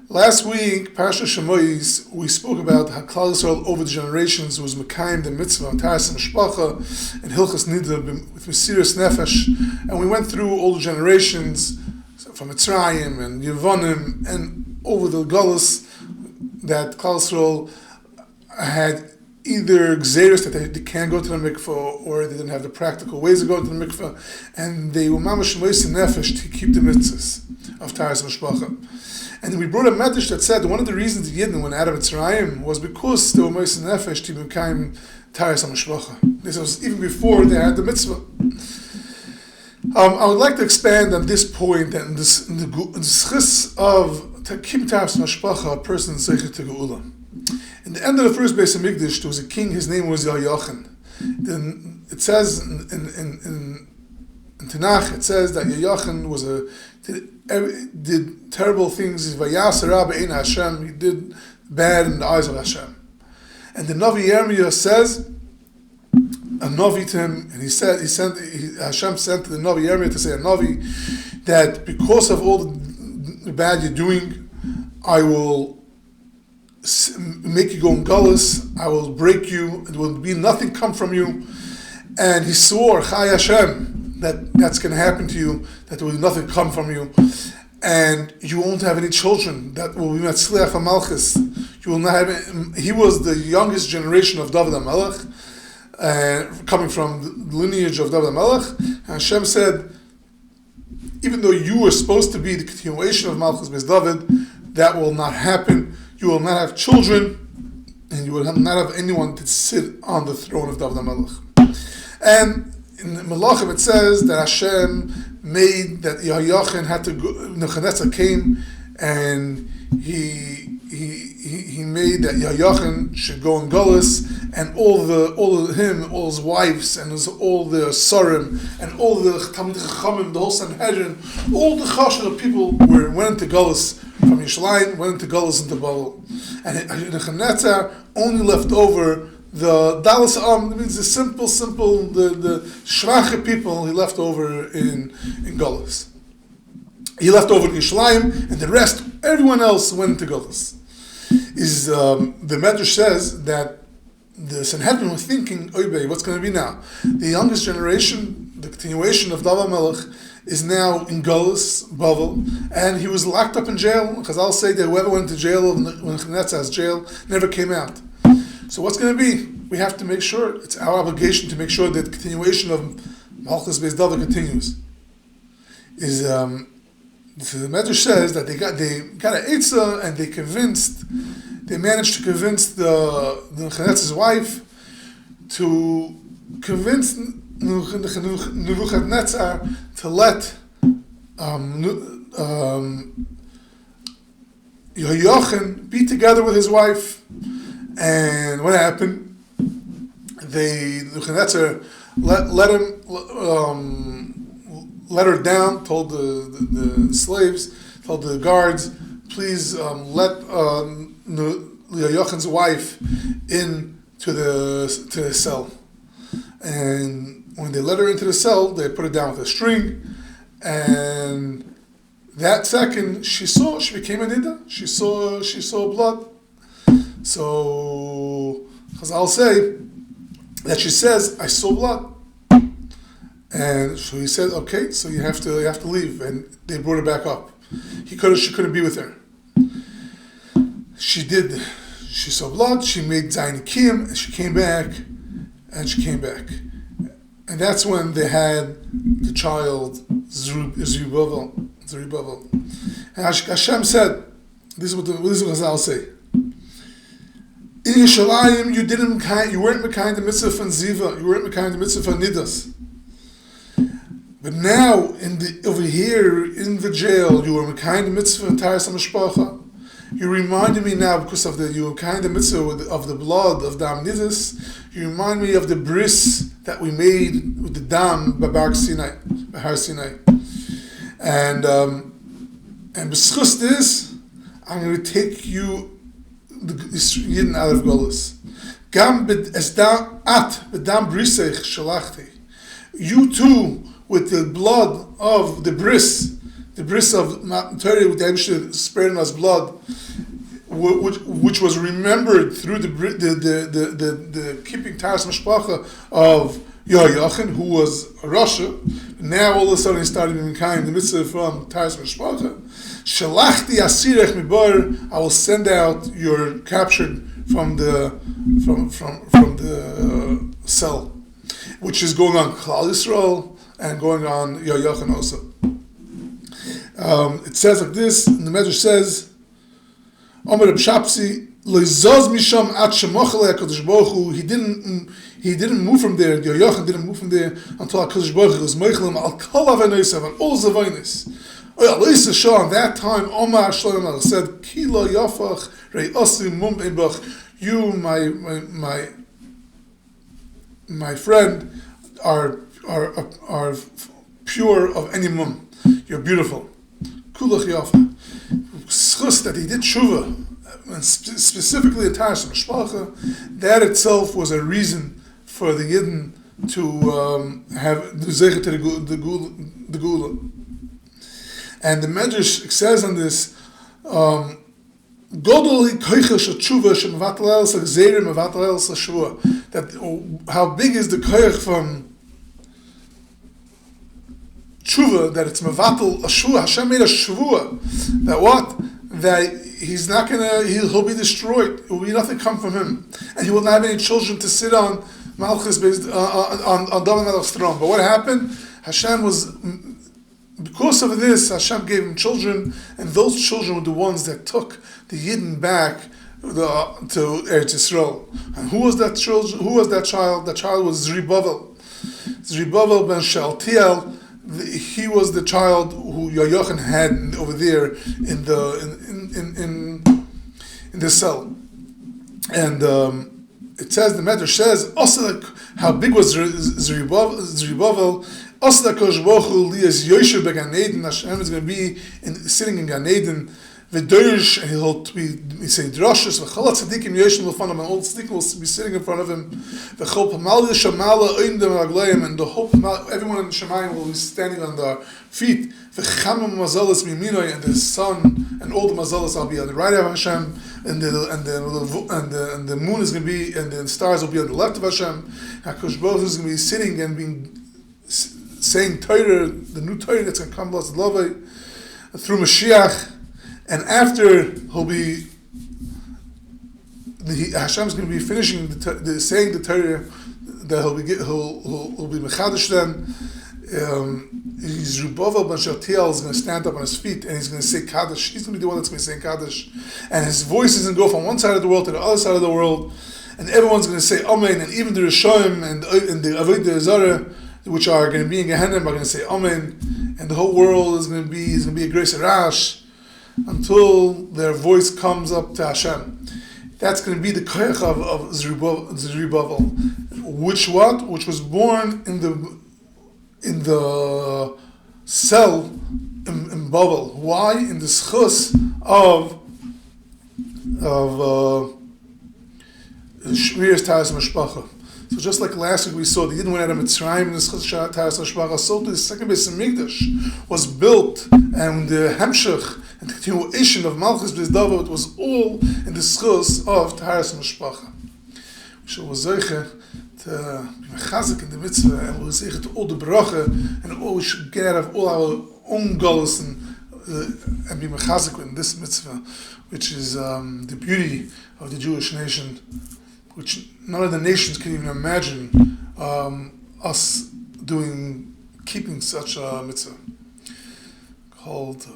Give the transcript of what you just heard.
Last week, Parsha Shemois, we spoke about how Klal Yisrael over the generations was Mekayim the mitzvah, T'aras המשפחה, and Hilchas Nida with Mesiras Nefesh, and we went through all the generations from Mitzrayim and Yevonim and over the Galus that Klal Yisrael had either gzeros that they can't go to the mikveh, or they didn't have the practical ways to go to the mikveh, and they were mamash mois nefesh to keep the mitzvahs of T'aras המשפחה. And we brought a message that said one of the reasons the Yidden went out of Mitzrayim was because they were mois nefesh to become T'aras המשפחה. This was even before they had the mitzvah. I would like to expand on this point and the zchus of keeping T'aras המשפחה, a person zchus to geula. In the end of the first Beis Hamikdash, there was a king. His name was Yochanan. Then it says in Tanakh, it says that Yochanan was did terrible things. He did bad in the eyes of Hashem. And the Navi Yirmiyah says, a Navi to him, and Hashem sent the Navi Yirmiyah to say a Navi that because of all the bad you're doing, I will make you go in gullus, I will break you, it will be nothing come from you. And he swore, Chai Hashem, that's going to happen to you, that there will nothing come from you, and you won't have any children. That will be Metzliach HaMalchus. You will not have. He was the youngest generation of David HaMelech, coming from the lineage of David HaMelech. And Hashem said, even though you were supposed to be the continuation of Malchus Beis David, that will not happen. You will not have children, and you will not have anyone to sit on the throne of David HaMelech. And in Malachim it says that Hashem made that Yochanan had to go. Nebuchadnezzar came and he made that Yochanan should go in Gullus, and all his wives, and all the Sarim, and all the Talmid Chachamim, the whole Sanhedrin, all the Chashon people went into Gullus from Yerushalayim, went into Gullus into Babel, and Nebuchadnezzar only left over the Dalas means the simple, the Shvache people he left over in Gullus. He left over in Yerushalayim, and the rest, everyone else went into Gullus. The Medrash says that the Sanhedrin was thinking, Oybei, what's going to be now? The youngest generation, the continuation of David Melech, is now in Gullus, Bavel, and he was locked up in jail. Chazal say that whoever went to jail when Nebuchadnezzar's jail never came out. So what's going to be? We have to make sure, it's our obligation to make sure that the continuation of Malchus Beis David continues. The Medrash says that they got an Eitzah, and they managed to convince the Nebuchadnezzar's wife to convince Nebuchadnezzar to let Yochanan be together with his wife. And what happened? Nebuchadnezzar let her down. Told the slaves, told the guards, please let Yochanan's wife in to the cell. And when they let her into the cell, they put her down with a string. And that second, she became a nida. She saw blood. So Chazal say that she says, I saw blood. And so he said, okay, so you have to leave. And they brought her back up. She couldn't be with her. She saw blood, she made Zayin Kiyim, and she came back. And that's when they had the child Zerubbabel. And Hashem said, this is what Chazal say. In Yerushalayim, you weren't Mekayim the mitzvah from Ziva, you weren't Mekayim the mitzvah from Nidas. But now, over here in the jail, you were Mekayim the mitzvah from T'aras המשפחה. You reminded me now, because of you were Mekayim the mitzvah of the blood of Dam Nidas. You remind me of the bris that we made with the Dam Bahar Sinai. And b'zchus this, I'm going to take you the Yidden out of Golus. Gam b'dam brisech shalachti. You too, with the blood of the bris of Mount Torah, with the Eibusher sparing us blood, which was remembered through the keeping Taras Mishpacha of Yochim, who was a Rasha. Now all of a sudden he started being kind the mitzvah from Taras Mishpacha. Shalachti asirech mibar, I will send out your captured from the cell, which is going on Klal Yisrael and going on Yochim also. It says like this, and the Medrash says, Omer Reb Shapsi, Loizaz misham at shemochalei HaKadosh Baruch Hu, he didn't move from there, Yochim didn't move from there until HaKadosh Baruch Hu was meichelim al kol aveinos, on all zavainis. On that time, Omar Shlomo said, Ki lo yafach rei osi mum ebach, you, my friend, are pure of any mum. You're beautiful. Kulach yafa. Zchus that he did tshuva, and specifically in Taras Mishpacha, that itself was a reason for the Yidden to have the zchus to the Geula. And the Medrash says on this, Godol koicha tshuva shemavatal el sagzeir mevatal el shvua. That how big is the koich from tshuva, that it's mevatal a shvua. Hashem made a shvua that what? That he's not gonna, he'll be destroyed. It will be nothing come from him, and he will not have any children to sit on Malchus based on David Melech's throne. But what happened? Hashem was, because of this, Hashem gave him children, and those children were the ones that took the Yidden back to Eretz Yisrael. And who was that children? Who was that child? That child was Zerubbabel. Zerubbabel ben Shealtiel. He was the child who Yochanan had over there in the cell. And it says, the Medrash says, also how big was Zerubbabel? Also, HaKadosh Baruch Hu lias Yosher beGan Eden. Hashem is going to be sitting in Gan Eden. V'dorish, and he'll be saying drushes. V'chol tzadikim Yosher l'fanam, and all tzadikim will be sitting in front of him. V'chol pamal yishamala oindem ragleim, and the whole everyone in the Shemayim will be standing on their feet. V'chamam mazalas miminoi, and the sun and all the mazalas will be on the right of Hashem, and the moon is going to be, and the stars will be on the left of Hashem. HaKadosh Baruch Hu is going to be sitting and being saying Torah, the new Torah that's going to come blessed love through Mashiach, and after he'll be, Hashem's going to be finishing saying the Torah that he'll be mechadish then. Zerubbabel ben Shealtiel is going to stand up on his feet and he's going to say Kaddish. He's going to be the one that's going to say Kaddish, and his voice is going to go from one side of the world to the other side of the world, and everyone's going to say Amen, and even the Rishonim and the Avodah Zarah, which are going to be in Gehenna, are going to say Amen, and the whole world is going to be a grace arash until their voice comes up to Hashem. That's going to be the koyach of Zerubbabel, which was born in the cell in Babel. Why? In the zchus of Shmirat Taras Mishpacha. So just like last week we saw, the Yidden went out of Mitzrayim and the zchus Taras Mishpacha, so the second base of Mikdash was built, and the Hemshech and the continuation of Malchus Beis David was all in the zchus of Taras Mishpacha. So we're zeicher to be mechazik in the mitzvah, and we're zeicher to all the bracha, and we should get out of all our own goals and be mechazik in this mitzvah, which is the beauty of the Jewish nation, which none of the nations can even imagine us keeping such a mitzvah called